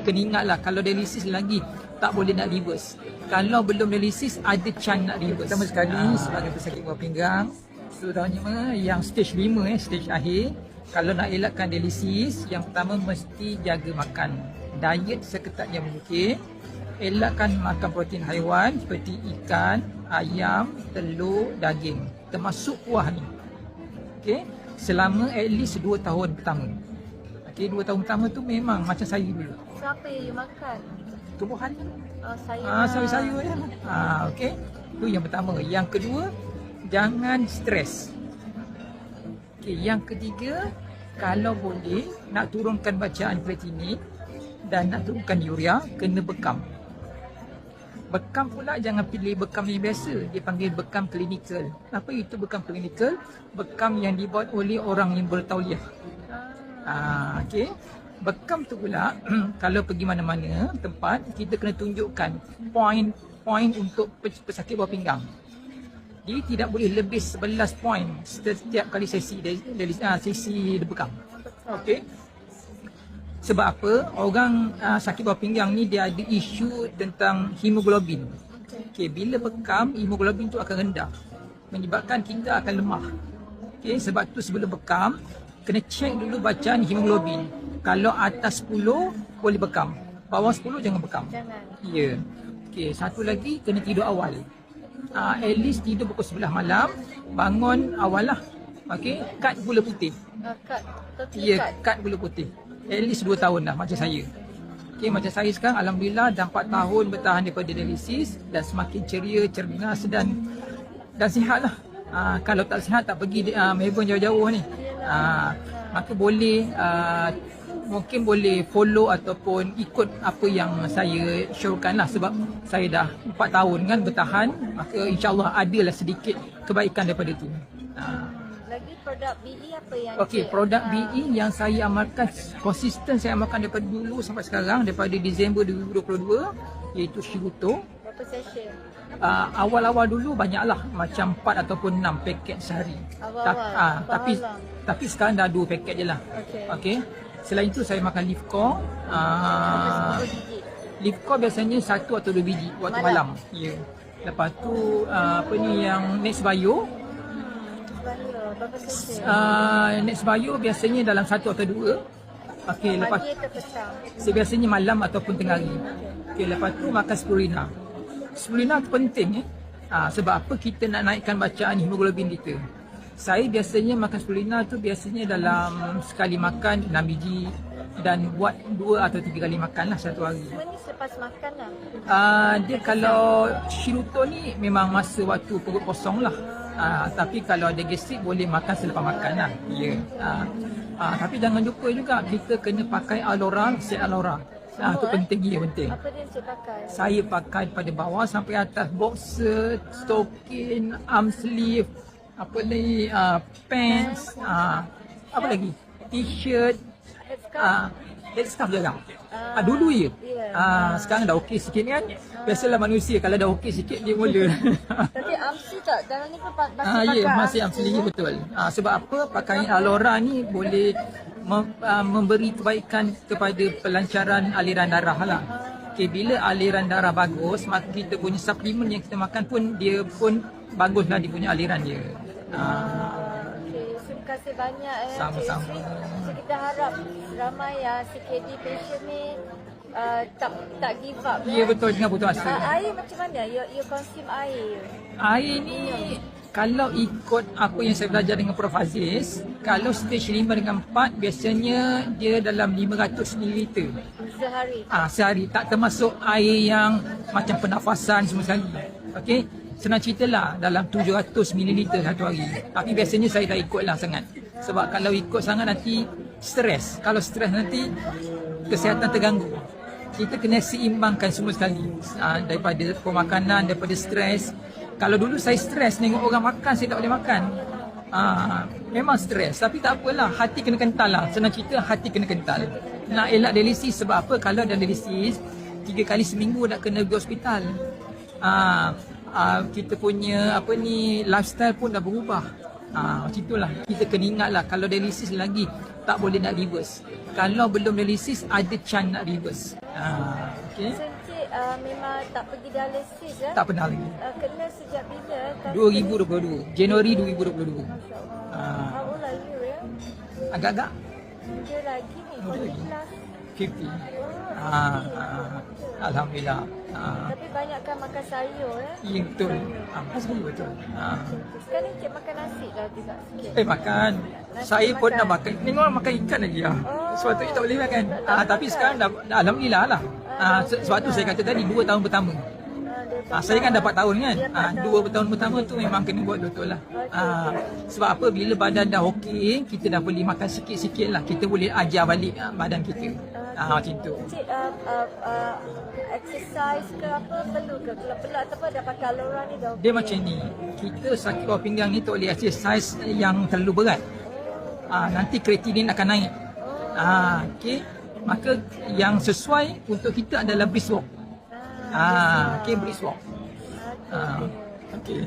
kena ingat lah, kalau dialisis lagi tak boleh nak reverse. Kalau belum dialisis ada chance nak reverse. Sama sekali sebagai pesakit buah pinggang, terutamanya yang stage 5 stage akhir, kalau nak elakkan dialisis, yang pertama mesti jaga makan. Diet seketat yang mungkin. Elakkan makan protein haiwan seperti ikan, ayam, telur, daging, termasuk kuah ni. Okey, selama at least 2 tahun pertama. Okey, 2 tahun pertama tu memang macam saya dulu. So apa yang you makan? Tumbuhan. Sayur ya. Okey. Tu yang pertama. Yang kedua, jangan stres. Okey, yang ketiga, kalau boleh nak turunkan bacaan kreatinin dan nak turunkan urea, kena bekam. Bekam pula jangan pilih bekam yang biasa, dia panggil bekam klinikal. Apa itu bekam klinikal? Bekam yang dibuat oleh orang yang bertauliah. Okey. Bekam tu pula kalau pergi mana-mana tempat, kita kena tunjukkan poin untuk pesakit buah pinggang. Dia tidak boleh lebih 11 poin setiap kali sesi bekam. Okey. Sebab apa? Orang sakit buah pinggang ni dia ada isu tentang hemoglobin. Okey, bila bekam, hemoglobin tu akan rendah, menyebabkan kita akan lemah. Okey, sebab tu sebelum bekam kena cek dulu bacaan hemoglobin. Kalau atas 10 boleh bekam, bawah 10 jangan bekam. Ya. Okey, satu lagi kena tidur awal. At least tidur pukul 11 malam, bangun awal lah. Okey, cut gula putih. Cut gula putih. At least 2 tahun dah macam saya. Okey, macam saya sekarang alhamdulillah dah 4 tahun bertahan daripada dialisis dan semakin ceria, cergas dan sihat lah. Kalau tak sihat tak pergi Melbourne jauh-jauh ni. Maka boleh mungkin boleh follow ataupun ikut apa yang saya syorkan lah, sebab saya dah 4 tahun kan bertahan, maka insyaAllah adalah sedikit kebaikan daripada tu. Lagi produk BE apa yang Okey, produk BE yang saya amalkan konsisten, saya amalkan daripada dulu sampai sekarang, daripada Disember 2022, iaitu Shiguto. berapa session? Awal-awal dulu banyaklah, macam 4 ataupun 6 paket sehari. Tapi sekarang dah 2 paket je lah. Okey. Selain itu saya makan leaf core. Leaf core biasanya 1 atau 2 biji waktu malam. Ya. Lepas tu yang Next Bio. Berapa session? Next Bio biasanya dalam 1 atau 2. Okey, lepas biasanya malam ataupun tengah hari. Okey, lepas tu makan spirulina. Spirulina tu penting sebab apa? Kita nak naikkan bacaan hemoglobin kita. Saya biasanya makan spirulina tu biasanya dalam sekali makan 6 biji dan buat 2 atau 3 kali makan lah satu hari. Semua ni selepas makan lah? Dia kalau Shiguto ni memang masa waktu perut kosong lah. Tapi kalau ada gastrik boleh makan selepas makan lah. Ya. Tapi jangan lupa juga kita kena pakai Alora, set Alora. Itu penting, ya penting. Apa dia saya pakai? Saya pakai pada bawah sampai atas, boxer, stocking, arm sleeve, apa lagi, pants, apa lagi, t-shirt, headscarf juga. Dulu je. Sekarang dah okey sikit kan. Biasalah manusia kalau dah okey sikit dia mula. Tapi arm sleeve tak? Dalam ni pun masih pakai masih arm sleeve, betul. Sebab apa? Pakaian Alora ni boleh memberi kebaikan kepada pelancaran aliran darah lah. Okay, bila aliran darah bagus, maka kita punya suplemen yang kita makan pun dia pun baguslah dia punya aliran dia. Okay, terima kasih banyak. Sama-sama. So, kita harap ramai CKD patient ni tak give up. Ya, betul, jangan putus asa. Air macam mana? You consume air? Air ni kalau ikut apa yang saya belajar dengan Prof Aziz, kalau stage 5 dengan 4 biasanya dia dalam 500 ml sehari. Sehari, tak termasuk air yang macam pernafasan semua sekali. Okey, senang ceritalah dalam 700 ml satu hari. Tapi biasanya saya tak ikutlah sangat. Sebab kalau ikut sangat nanti stres. Kalau stres nanti kesihatan terganggu. Kita kena seimbangkan semua sekali. Daripada pemakanan, daripada stres. Kalau dulu saya stres tengok orang makan, saya tak boleh makan. Memang stres, tapi tak apalah, hati kena kental lah. Senang cerita, hati kena kental. Nak elak dialisis sebab apa? Kalau dah dialisis 3 kali seminggu nak kena pergi hospital. Kita punya lifestyle pun dah berubah. Macam itulah. Kita kena ingat lah, kalau dialisis lagi tak boleh nak reverse. Kalau belum dialisis, ada chance nak reverse. Okay. So, Encik memang tak pergi dialisis ya? Tak pernah lagi. Kena sejak bila? 2022, Januari 2022. Masya Allah. How old are you ya? Agak-agak Muda lagi ni, Muda lagi. 40 plus. 50. Alhamdulillah. Tapi banyakkan makan sayur ya? Ya, betul. Betul, betul. Sekarang Encik makan nasi dah juga sikit. Makan. Saya pun dah makan. Tengok orang makan ikan lagi lah. Sebab tu tak boleh makan. Tapi sekarang dah Alhamdulillah lah. Sebab tu saya kata tadi 2 tahun pertama. Saya kan dah 4 tahun kan. 2 tahun pertama tu memang kena buat betul lah. Sebab apa, bila badan dah okey, kita dah boleh makan sikit-sikit lah. Kita boleh ajar balik badan kita. Macam tu. Encik exercise ke apa perlu ke? Kalau perlu ataupun dah pakai Alora ni dah okey? Dia macam ni. Kita sakit bawah pinggang ni tak boleh exercise yang terlalu berat. Nanti kreatinin akan naik. Okay. Maka yang sesuai untuk kita adalah brisk walk. Okay, brisk walk. Okay.